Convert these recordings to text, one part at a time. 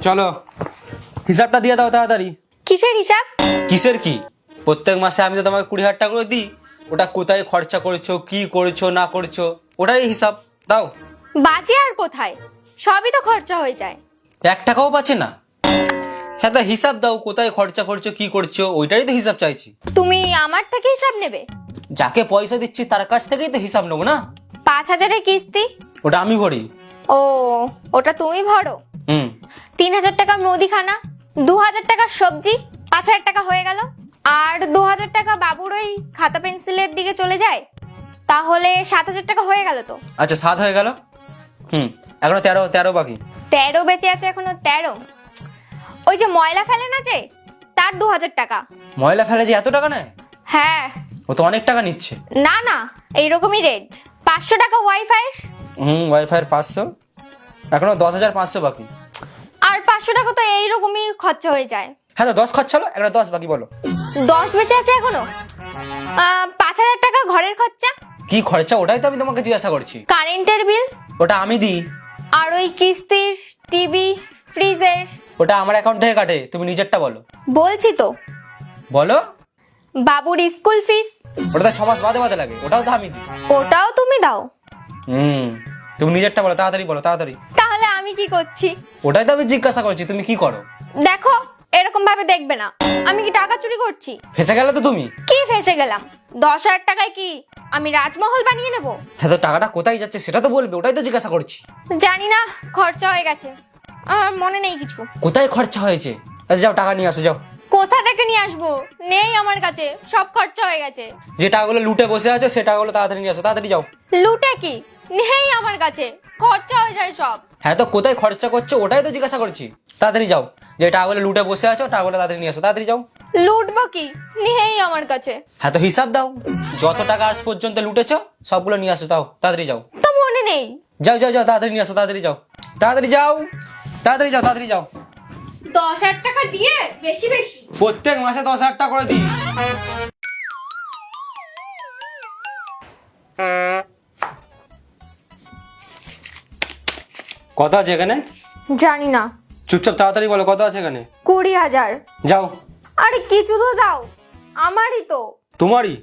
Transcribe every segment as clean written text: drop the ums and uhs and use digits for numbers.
চলো হিসাবটা দিয়ে দাও তাড়াতাড়ি। কিসের হিসাব? কিসের কি? প্রত্যেক মাসে আমি তো তোমাকে 20,000 টাকা করে দিই, ওটা কোথায় খরচা করেছো, কি করেছো না করেছো, ওটাই হিসাব দাও। বাঁচে আর কোথায়, সবই তো খরচা হয়ে যায়। 1 টাকাও পাচ্ছে না। হ্যাঁ, তা হিসাব দাও, কোথায় খরচা করছো কি করছো, ওইটারই তো হিসাব চাইছি। তুমি আমার থেকে হিসাব নেবে? যাকে পয়সা দিচ্ছি তার কাছ থেকেই তো হিসাব নেবো না। 5,000-এর কিস্তি? ওটা আমি ভরি। ও, ওটা তুমি ভরো। 3,000 টাকা মুদিখানা, 2,000 টাকা সবজি, 5,000 টাকা হয়ে গেল। আর 2,000 টাকা বাবুর ওই খাতা পেন্সিলের দিকে চলে যায়, তাহলে 7,000 টাকা হয়ে গেল তো। আচ্ছা 7 হয়ে গেল। এখনো 13 বাকি। 13 বেঁচে আছে এখনো 13। ওই যে ময়লা ফেলে না যে, তার 2,000 টাকা। ময়লা ফেলে যে এত টাকা নেয়? হ্যাঁ। ও তো অনেক টাকা নিচ্ছে। না না, এইরকমই রেট। 500 টাকা ওয়াইফাই। ওয়াইফাই 500, এখনো 10,500 বাকি। আর 500 টাকা তো এইরকমই খরচা হয়ে যায়। হ্যাঁ, তো 10 খরচা হলো, এখনো 10 বাকি, বলো। 10 বেঁচে আছে এখনো। 5,000 টাকা ঘরের খরচা। কি খরচা ওটাই তো আমি তোমাকে জিজ্ঞাসা করছি। কারেন্টের বিল। ওটা আমি দিই। আর ওই কিস্তির টিভি, ফ্রিজের। ওটা আমার অ্যাকাউন্ট থেকে কাটে, তুমি নিজেরটা বলো। বলছি তো। বলো। বাবুর স্কুল ফিস। ওটা তো 6 মাস বাদে বাদে লাগে, ওটাও তো আমি দিই। ওটাও তুমি দাও। তুমি নিজেরটা বলো, তাড়াতাড়ি বলো, তাড়াতাড়ি। তাহলে আমি কি করছি? ওটাই তো আমি জিজ্ঞাসা করছি, তুমি কি করো। দেখো, এরকম ভাবে দেখবে না। আমি কি টাকা চুরি করছি? ফেসে গেলে তো তুমি। কি ফেসে গেলাম? 10,000 টাকায় কি আমি রাজমহল বানিয়ে নেব? হ্যাঁ, তো টাকাটা কোথায় যাচ্ছে সেটা তো বলবে, ওটাই তো জিজ্ঞাসা করছি। জানি না, খরচা হয়ে গেছে, আমার মনে নেই কিছু। কোথায় খরচা হয়েছে? আচ্ছা যাও, টাকা নিয়ে আসো, যাও। কোথা থেকে নিয়ে আসবো? নেই আমার কাছে, সব খরচা হয়ে গেছে। যে টাকাগুলো লুটে বসে আছো সে টাকাগুলো তাড়াতাড়ি নিয়ে আসো, তাড়াতাড়ি যাও। লুটে কি? নেই আমার কাছে, খরচা হয়ে যায় সব। হ্যাঁ, তো কোথায় খরচা করছো ওটাই তো জিজ্ঞাসা করছি, তাড়াতাড়ি যাও। যে টাকাগুলো লুটে বসে আছো টাকাগুলো তাড়াতাড়ি নিয়ে আসো, তাড়াতাড়ি যাও। লুটবো কি? নেই আমার কাছে। হ্যাঁ, তো হিসাব দাও, যত টাকা আজ পর্যন্ত লুটেছো সবগুলো নিয়ে আসো, তাও তাড়াতাড়ি যাও। তো মনে নেই। যাও যাও যাও, তাড়াতাড়ি নিয়ে আসো, তাড়াতাড়ি যাও, তাড়াতাড়ি যাও, তাড়াতাড়ি যাও, তাড়াতাড়ি যাও। 10,000 টাকা দিয়ে বেশি বেশি। প্রত্যেক মাসে 10,000 টাকা করে দিই। কত আছে এখানে? জানি না। চুপচাপ তাড়াতাড়ি বলো, কত আছে এখানে? 20,000। যাও। আরে কিছু তো দাও, আমারই তো। তোমারই?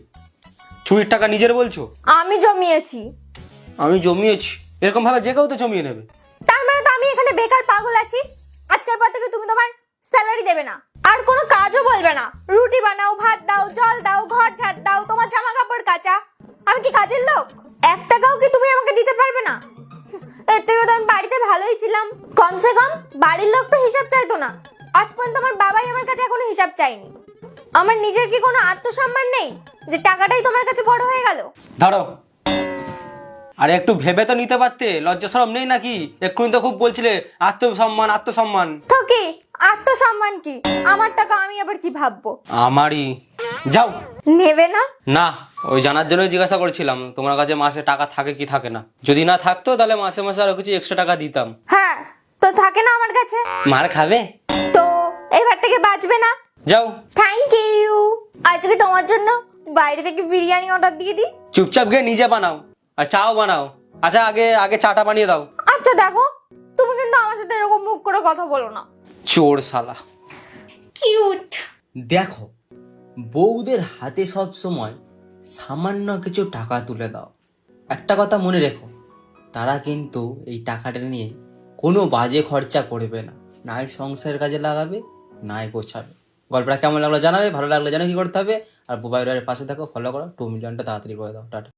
চুরির টাকা নিজের বলছো? আমি জমিয়েছি। আমি জমিয়েছি? এরকম ভাবে যে কেউ তো জমিয়ে নেবে। তার মানে তো আমি এখানে বেকার পাগল আছি। আজকের পর থেকে তুমি তোমার স্যালারি দেবে না, আর কোনো কাজও বলবে না। রুটি বানাও, ভাত দাও, জল দাও, ঘর ঝাড় দাও, তোমার জামা কাপড় কাচা। আমি কি কাজের লোক? 1 টাকাও কি তুমি আমাকে দিতে পারবে না? এর থেকে তো আমি বাড়িতে ভালোই ছিলাম। কমসে কম বাড়ির লোক তো হিসাব চাইতো না। আজ পর্যন্ত আমার বাবাই আমার কাছে এখনো হিসাব চাইনি। আমার নিজের কি কোনো আত্মসম্মান নেই যে টাকাটাই তোমার কাছে বড় হয়ে গেল? ধরো। আরে একটু ভেবে তো নিতে পারতে, লজ্জা শরম নেই নাকি? এক্ষুনি তো খুব বলছিলে আত্মসম্মান আত্মসম্মান। তো কি আত্মসম্মান? কি আমার টাকা আমি আবার কি ভাববো? আমারই। যাও। নেবে না? না, ওই জানার জন্যই জিজ্ঞাসা করছিলাম তোমার কাছে মাসে টাকা থাকে কি থাকে না। যদি না থাকতো তাহলে মাসে মাসে আরো কিছু এক্সট্রা টাকা দিতাম। হ্যাঁ, তো থাকে না আমার কাছে। মার খাবে তো এবার থেকে বাঁচবে না। যাও। Thank you. আজকে তোমার জন্য বাইরে থেকে বিরিয়ানি অর্ডার দিয়ে দিই। চুপচাপ গিয়ে নিজে বানাও, আর চাও বানাও। আচ্ছা আগে আগে চাটা বানিয়ে দাও। আচ্ছা দেখো, তুমি কিন্তু আমার সাথে এরকম মুখ করে কথা বলো না। চোর শালা। কিউট। দেখো, বউদের হাতে সব সময় সামান্য কিছু টাকা তুলে দাও। একটা কথা মনে রেখো, তারা কিন্তু এই টাকাটা নিয়ে কোনো বাজে খরচা করবে না, নাই সংসারের কাজে লাগাবে নাই গোছাবে। গল্পটা কেমন লাগলো জানাবে, ভালো লাগলে জানো কি করতে হবে। আর মোবাইলের পাশে থাকো, ফলো করো, 2 মিলিয়নটা তাড়াতাড়ি করে দাও। টাটা।